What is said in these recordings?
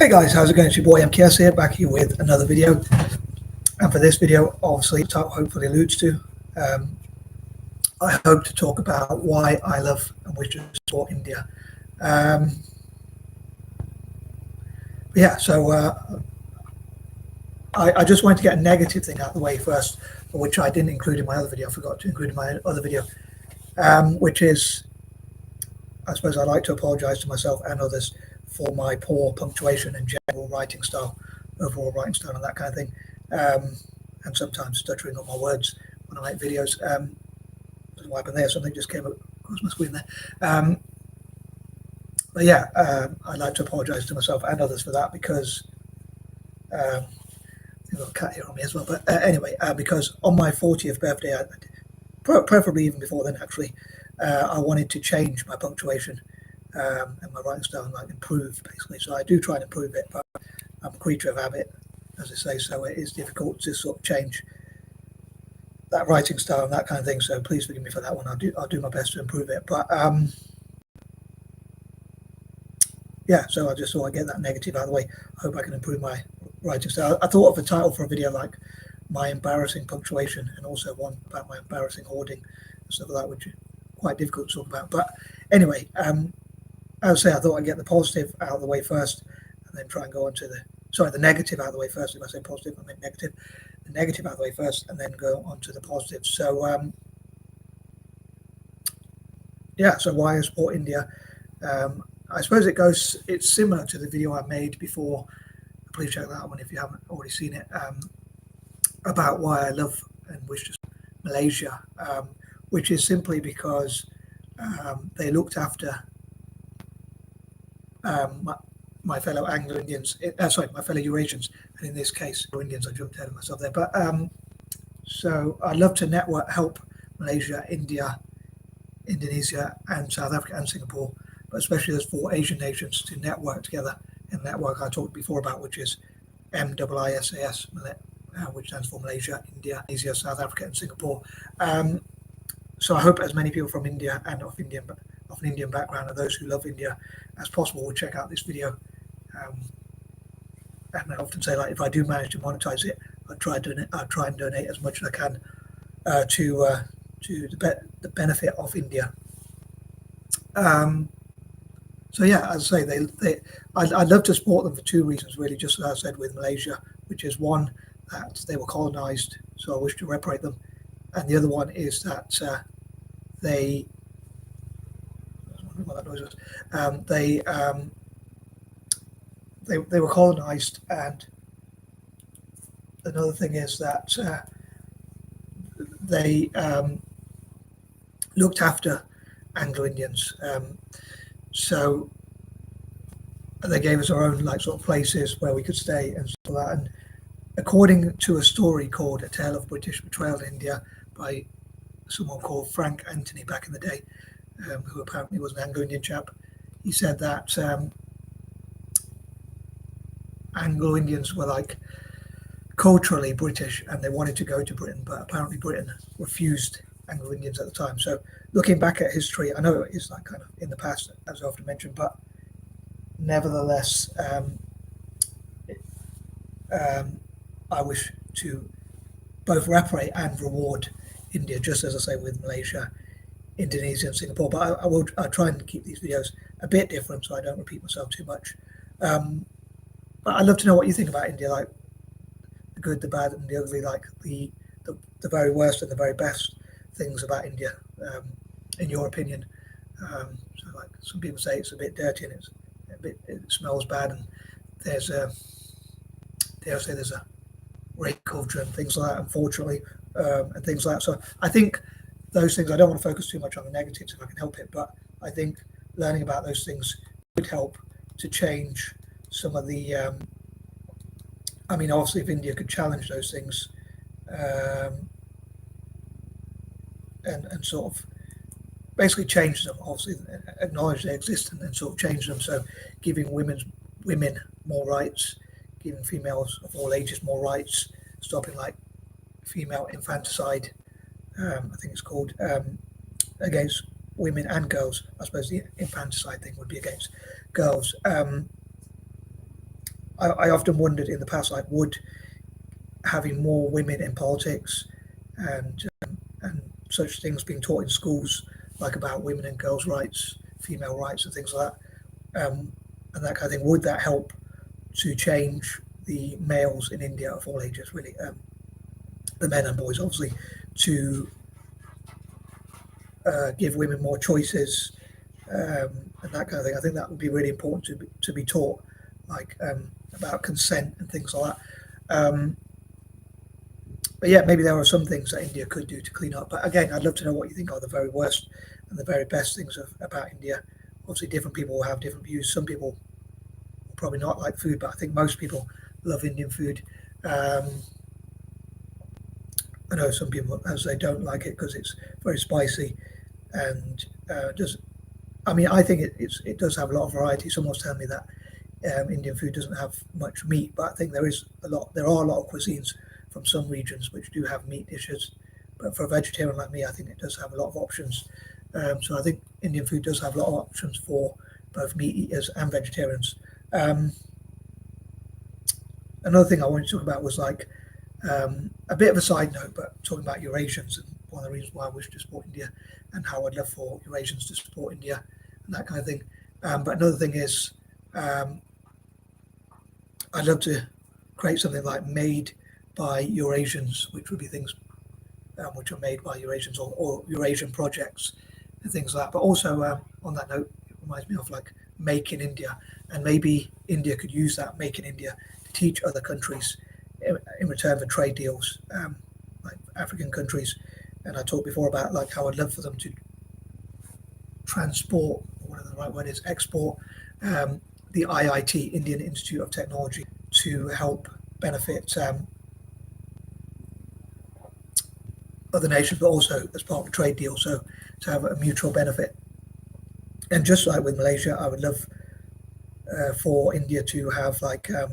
Hey guys, how's it going? It's your boy M.K.S here, back here with another video. And for this video, obviously, hopefully alludes to, I hope to talk about why I love and wish to support India. I just wanted to get a negative thing out of the way first, which I didn't include in my other video. I forgot to include in my other video, which is, I suppose I'd like to apologize to myself and others for my poor punctuation and general writing style, overall writing style and that kind of thing, and sometimes stuttering on my words when I make videos. Don't know what happened there, something just came across my screen there. I'd like to apologize to myself and others for that, because I've got a cat here on me as well. But anyway, because on my 40th birthday, preferably even before then actually, I wanted to change my punctuation and my writing style, and like improve basically. So I do try and improve it, but I'm a creature of habit, as I say, so it is difficult to sort of change that writing style and that kind of thing. So please forgive me for that one. I'll do my best to improve it. But so I just thought I'd get that negative out of the way. I hope I can improve my writing style. I thought of a title for a video like my embarrassing punctuation, and also one about my embarrassing hoarding and stuff like that, which is quite difficult to talk about. But anyway, as I say, I thought I'd get the positive out of the way first, and then try and go on to the negative out of the way first. If I say positive, I mean negative. The negative out of the way first, and then go on to the positive. So so why I support India? I suppose it's similar to the video I made before. Please check that one if you haven't already seen it, about why I love and wish to support Malaysia, which is simply because they looked after my fellow Anglo-Indians, my fellow Eurasians, and in this case, Indians. I jumped ahead of myself there. But so I'd love to help Malaysia, India, Indonesia, and South Africa, and Singapore, but especially those 4 Asian nations, to network together in the network I talked before about, which is MIISAS, which stands for Malaysia, India, Indonesia, South Africa, and Singapore. So I hope as many people from India and of an Indian background, and those who love India as possible, will check out this video. And I often say, like, if I do manage to monetize it, I'll try and donate as much as I can to the benefit of India. As I say, I'd love to support them for 2 reasons, really, just as I said with Malaysia, which is one, that they were colonized, so I wish to reparate them, and the other one is that they were colonized, and another thing is that they looked after Anglo-Indians. So they gave us our own sort of places where we could stay and stuff like that. And according to a story called A Tale of British Betrayal in India by someone called Frank Anthony back in the day, who apparently was an Anglo-Indian chap, he said that Anglo-Indians were culturally British, and they wanted to go to Britain, but apparently Britain refused Anglo-Indians at the time. So looking back at history, I know it is kind of in the past, as I often mentioned, but nevertheless, I wish to both reparate and reward India, just as I say with Malaysia, Indonesia, and Singapore. But I'll try and keep these videos a bit different, so I don't repeat myself too much. But I'd love to know what you think about India, like the good, the bad, and the ugly, like the very worst and the very best things about India, in your opinion. So some people say it's a bit dirty, and it smells bad, and there's a rape culture and things like that, unfortunately, and things like that. So I think those things, I don't want to focus too much on the negatives if I can help it, but I think learning about those things would help to change some of the obviously if India could challenge those things, and sort of basically change them, obviously acknowledge they exist, and sort of change them. So giving women more rights, giving females of all ages more rights, stopping female infanticide, I think it's called, against women and girls. I suppose the infanticide thing would be against girls. I often wondered in the past, like, would having more women in politics and such things being taught in schools, like about women and girls' rights, female rights, and things like that, and that kind of thing, would that help to change the males in India of all ages, really, the men and boys, obviously, to give women more choices, and that kind of thing. I think that would be really important to be taught, like, about consent and things like that. But yeah, maybe there are some things that India could do to clean up. But again, I'd love to know what you think are the very worst and the very best things about India. Obviously, different people will have different views. Some people will probably not like food, but I think most people love Indian food. Um, I know some people, as they don't like it because it's very spicy and does. I mean, I think it does have a lot of variety. Someone was telling me that Indian food doesn't have much meat, but I think there is a lot. There are a lot of cuisines from some regions which do have meat dishes. But for a vegetarian like me, I think it does have a lot of options. So I think Indian food does have a lot of options for both meat eaters and vegetarians. Um, Another thing I wanted to talk about was like a bit of a side note, but talking about Eurasians and one of the reasons why I wish to support India and how I'd love for Eurasians to support India and that kind of thing. But another thing is, um, I'd love to create something like made by Eurasians, which would be things which are made by Eurasians or Eurasian projects and things like that. But also, on that note, it reminds me of like Make in India, and maybe India could use that Make in India to teach other countries in return for trade deals, like African countries. And I talked before about like how I'd love for them to transport, or whatever the right word is, export the IIT, Indian Institute of Technology, to help benefit other nations, but also as part of a trade deal, so to have a mutual benefit. And just like with Malaysia, I would love for India to have like a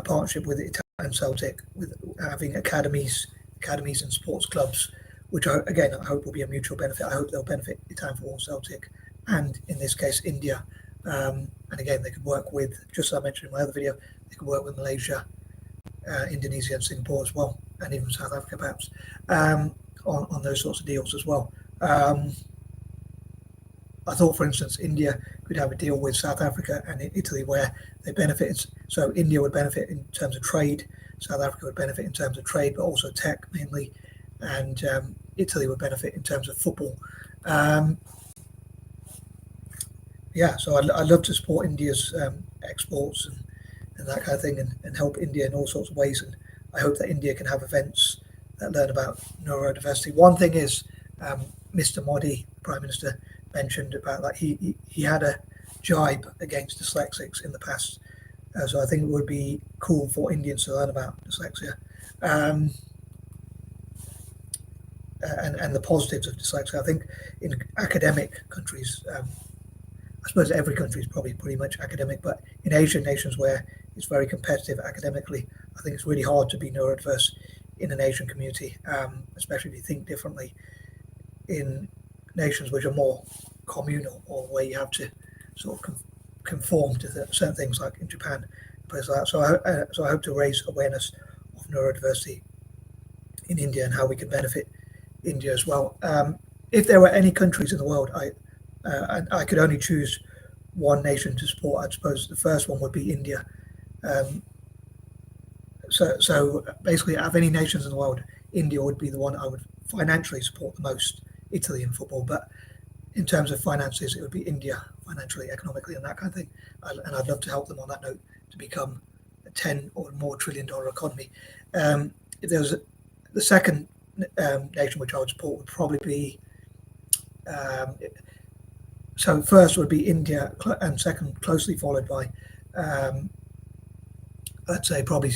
partnership with Italian and Celtic, with having academies and sports clubs, which again I hope will be a mutual benefit. I hope they'll benefit Italian football, Celtic, and in this case India. And again, they could work with, just as I mentioned in my other video, they could work with Malaysia, Indonesia, and Singapore as well, and even South Africa perhaps, on those sorts of deals as well. I thought, for instance, India could have a deal with South Africa and Italy where they benefit. So India would benefit in terms of trade, South Africa would benefit in terms of trade, but also tech mainly, and Italy would benefit in terms of football. Um, yeah, so I'd love to support India's exports and that kind of thing, and help India in all sorts of ways. And I hope that India can have events that learn about neurodiversity. One thing is, Mr. Modi, Prime Minister, mentioned about like he had a jibe against dyslexics in the past. So I think it would be cool for Indians to learn about dyslexia, um, and the positives of dyslexia. I think in academic countries, I suppose every country is probably pretty much academic, but in Asian nations where it's very competitive academically, I think it's really hard to be neurodiverse in an Asian community, especially if you think differently in nations which are more communal, or where you have to sort of conform to certain things, like in Japan, places like that. So I hope to raise awareness of neurodiversity in India and how we can benefit India as well. If there were any countries in the world, I could only choose one nation to support. I suppose the first one would be India. Um, so basically, out of any nations in the world, India would be the one I would financially support the most. Italy in football, but in terms of finances, it would be India financially, economically, and that kind of thing. And I'd love to help them on that note to become a 10 or more $1 trillion economy. If there was the second nation which I would support would probably be. Um, so first would be India, and second, closely followed by, I'd say probably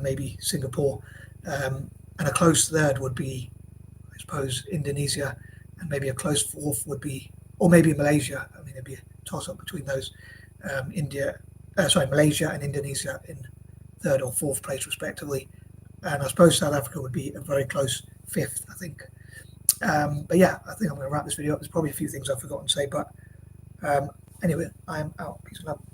maybe Singapore, and a close third would be, I suppose, Indonesia, and maybe a close fourth would be, or maybe Malaysia. I mean, it'd be a toss up between those. Malaysia and Indonesia in third or fourth place, respectively. And I suppose South Africa would be a very close fifth, I think. But yeah, I think I'm going to wrap this video up. There's probably a few things I've forgotten to say, but Anyway, I am out. Peace and love.